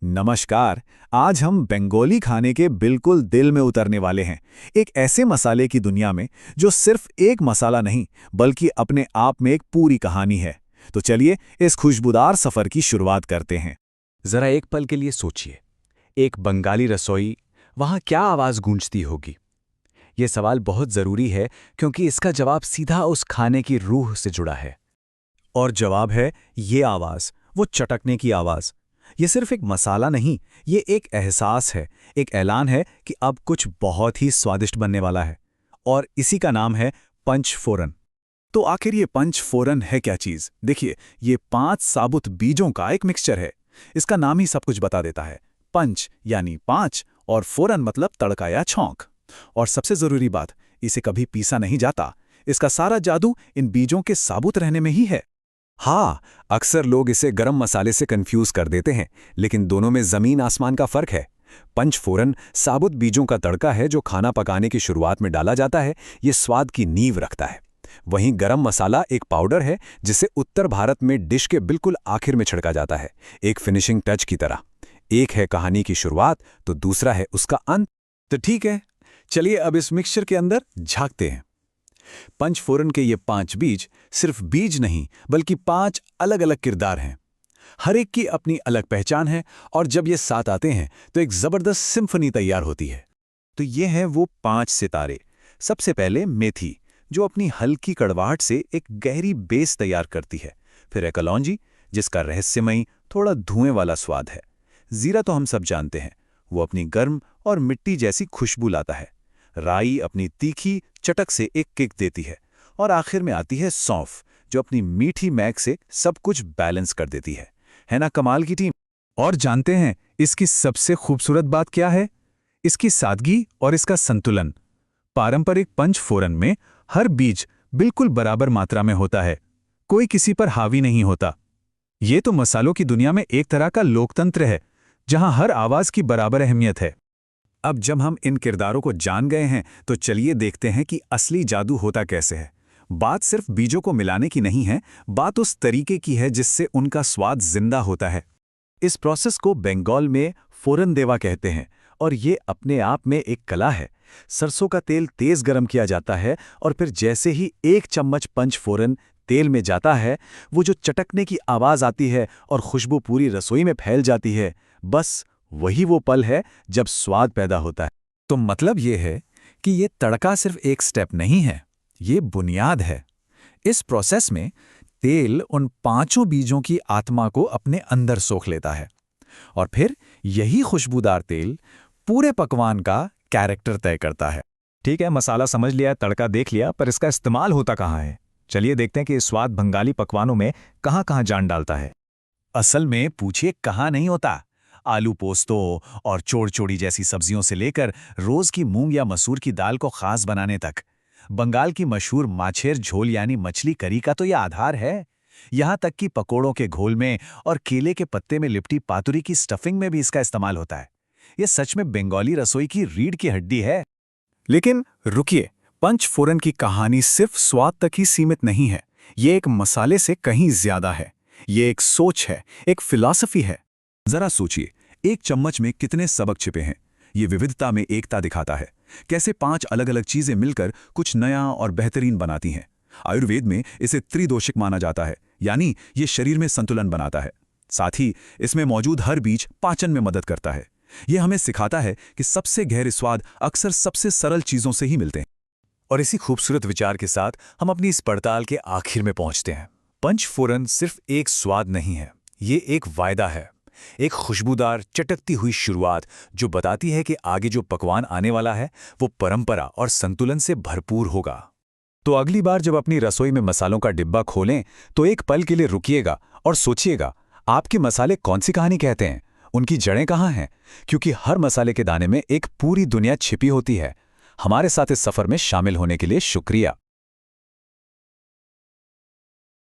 नमस्कार। आज हम बंगाली खाने के बिल्कुल दिल में उतरने वाले हैं। एक ऐसे मसाले की दुनिया में जो सिर्फ एक मसाला नहीं बल्कि अपने आप में एक पूरी कहानी है। तो चलिए इस खुशबूदार सफर की शुरुआत करते हैं। जरा एक पल के लिए सोचिए, एक बंगाली रसोई, वहां क्या आवाज गूंजती होगी? ये सवाल बहुत जरूरी है क्योंकि इसका जवाब सीधा उस खाने की रूह से जुड़ा है। और जवाब है ये आवाज, वो चटकने की आवाज। ये सिर्फ एक मसाला नहीं, ये एक एहसास है, एक ऐलान है कि अब कुछ बहुत ही स्वादिष्ट बनने वाला है। और इसी का नाम है पंच फोरन। तो आखिर ये पंच फोरन है क्या चीज? देखिए, ये 5 साबुत बीजों का एक मिक्सचर है। इसका नाम ही सब कुछ बता देता है। पंच यानी 5 और फोरन मतलब तड़का या छौंक। और सबसे जरूरी बात, इसे कभी पीसा नहीं जाता। इसका सारा जादू इन बीजों के साबुत रहने में ही है। हाँ, अक्सर लोग इसे गरम मसाले से कंफ्यूज कर देते हैं, लेकिन दोनों में जमीन आसमान का फर्क है। पंच फोरन साबुत बीजों का तड़का है जो खाना पकाने की शुरुआत में डाला जाता है। ये स्वाद की नींव रखता है। वहीं गरम मसाला एक पाउडर है जिसे उत्तर भारत में डिश के बिल्कुल आखिर में छिड़का जाता है, एक फिनिशिंग टच की तरह। एक है कहानी की शुरुआत तो दूसरा है उसका अंत। तो ठीक है, चलिए अब इस मिक्सचर के अंदर झांकते हैं। पंच फोरन के ये 5 बीज सिर्फ बीज नहीं बल्कि 5 अलग अलग किरदार हैं। हर एक की अपनी अलग पहचान है और जब ये साथ आते हैं तो एक जबरदस्त सिम्फनी तैयार होती है। तो ये हैं वो 5 सितारे। सबसे पहले मेथी, जो अपनी हल्की कड़वाहट से एक गहरी बेस तैयार करती है। फिर एकलौंजी, जिसका रहस्यमयी थोड़ा धुएं वाला स्वाद है। जीरा तो हम सब जानते हैं, वो अपनी गर्म और मिट्टी जैसी खुशबू लाता है। राई अपनी तीखी चटक से एक किक देती है। और आखिर में आती है सौंफ, जो अपनी मीठी महक से सब कुछ बैलेंस कर देती है ना कमाल की टीम? और जानते हैं इसकी सबसे खूबसूरत बात क्या है? इसकी सादगी और इसका संतुलन। पारंपरिक पंच फोरन में हर बीज बिल्कुल बराबर मात्रा में होता है, कोई किसी पर हावी नहीं होता। ये तो मसालों की दुनिया में एक तरह का लोकतंत्र है, जहां हर आवाज की बराबर अहमियत है। अब जब हम इन किरदारों को जान गए हैं तो चलिए देखते हैं कि असली जादू होता कैसे है। बात सिर्फ बीजों को मिलाने की नहीं है, बात उस तरीके की है जिससे उनका स्वाद जिंदा होता है। इस प्रोसेस को बंगाल में फोरन देवा कहते हैं और ये अपने आप में एक कला है। सरसों का तेल तेज गरम किया जाता है और फिर जैसे ही 1 चम्मच पंच फोरन तेल में जाता है, वो जो चटकने की आवाज आती है और खुशबू पूरी रसोई में फैल जाती है, बस वही वो पल है जब स्वाद पैदा होता है। तो मतलब ये है कि ये तड़का सिर्फ एक स्टेप नहीं है, ये बुनियाद है। इस प्रोसेस में तेल उन 5 बीजों की आत्मा को अपने अंदर सोख लेता है और फिर यही खुशबूदार तेल पूरे पकवान का कैरेक्टर तय करता है। ठीक है, मसाला समझ लिया, तड़का देख लिया, पर इसका इस्तेमाल होता कहाँ है? चलिए देखते हैं कि इस स्वाद बंगाली पकवानों में कहाँ कहाँ जान डालता है। असल में पूछिए कहाँ नहीं होता। आलू पोस्तो और चोड़-चोड़ी जैसी सब्जियों से लेकर रोज की मूंग या मसूर की दाल को खास बनाने तक, बंगाल की मशहूर माछेर झोल यानी मछली करी का तो यह आधार है। यहाँ तक कि पकोड़ों के घोल में और केले के पत्ते में लिपटी पातुरी की स्टफिंग में भी इसका इस्तेमाल होता है। यह सच में बंगाली रसोई की रीढ़ की हड्डी है। लेकिन रुकिए, पंच फोरन की कहानी सिर्फ स्वाद तक ही सीमित नहीं है। ये एक मसाले से कहीं ज्यादा है। ये एक सोच है, एक फिलॉसफी है। जरा सोचिए, 1 चम्मच में कितने सबक छिपे हैं। ये विविधता में एकता दिखाता है, कैसे 5 अलग अलग चीजें मिलकर कुछ नया और बेहतरीन बनाती हैं। आयुर्वेद में इसे त्रिदोषिक माना जाता है, यानी ये शरीर में संतुलन बनाता है। साथ ही इसमें मौजूद हर बीज पाचन में मदद करता है। ये हमें सिखाता है कि सबसे गहरे स्वाद अक्सर सबसे सरल चीजों से ही मिलते हैं। और इसी खूबसूरत विचार के साथ हम अपनी इस पड़ताल के आखिर में पहुंचते हैं। पंच फोरन सिर्फ एक स्वाद नहीं है, ये एक वायदा है, एक खुशबूदार चटकती हुई शुरुआत जो बताती है कि आगे जो पकवान आने वाला है वो परंपरा और संतुलन से भरपूर होगा। तो अगली बार जब अपनी रसोई में मसालों का डिब्बा खोलें तो एक पल के लिए रुकिएगा और सोचिएगा, आपके मसाले कौन सी कहानी कहते हैं, उनकी जड़ें कहाँ हैं? क्योंकि हर मसाले के दाने में एक पूरी दुनिया छिपी होती है। हमारे साथ इस सफर में शामिल होने के लिए शुक्रिया।